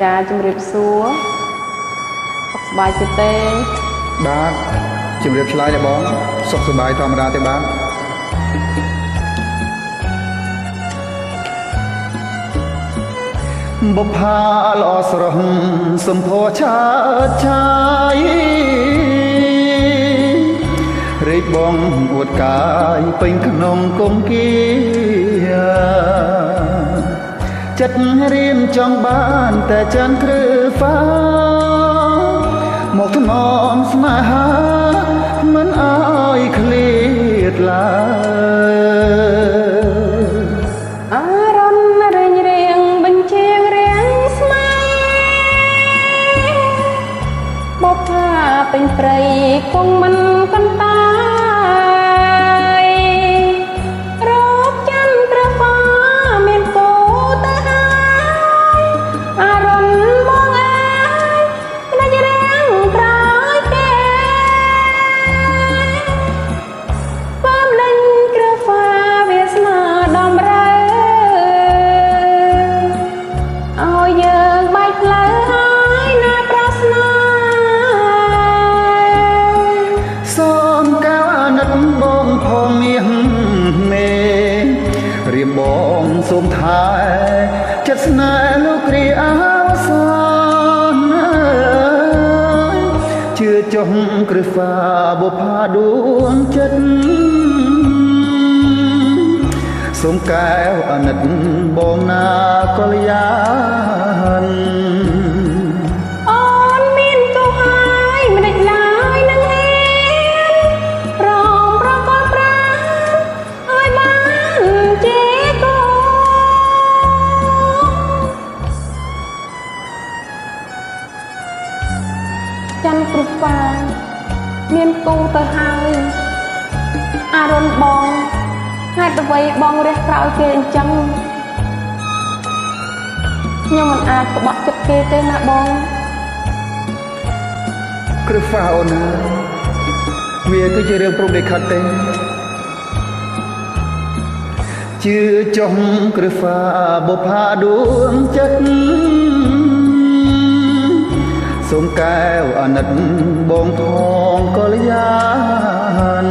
ចាជំរាបសួរសុខសប្បាយទេទេបាទជំរាបឆ្លើយដែរបងសុខសប្បាយធម្មតាទេបាទបុប្ផាល្អស្រស់សំភរឆើតឆាយរេកបងអួតកាយពេញក្នុងគង្គីចិត្តរៀនចង់បានតែចន្ទគ្រឹហ្វាមកថ្នមស្នេហាមិនអើយឃ្លាតឡើយអារម្មណ៍រៀងរៀងបញ្ជាងរៀងស្មាបុប្ផាពេញព្រៃគង់មិនកន្តើយរកចន្ទគ្រឹហ្វាមានគូទៅហើយអារម្មណ៍បងអើយភ្នែករៀងក្រោយគេបំលេញគ្រឹហ្វាវាស្នាដំរើឲ្យយើងបែកផ្លូវហើយណាប្រស្នាសូមកៅអាណិតបងផងមាសមេរៀបបងសូមថែចិត្តស្នេហ៍លោកគ្រាអោសានជឿចុះគ្រឹហ្វាបុប្ផាដួងចិត្តសូមកែវអាណិតបងណាកល្យានអូនមានគូហើយមិនដេចឡើយនឹងហ៊ានប្រងប្រកបប្រាណឲ្យបានជាគូចន្ទគ្រឹហ្វាមានគូទៅហើយអារម្មណ៍បងហេតុអ្វីបងរះក្រោយគេអញ្ចឹងខ្ញុំមិនអាចក្បត់ចិត្តគេទេណាបងគ្រឹហ្វាអូនវាគឺជារឿងព្រំលិខិតទេជឿចុះគ្រឹហ្វាបុប្ផាដួងចិត្តសូមកែវអាណិតបងផងកល្យាន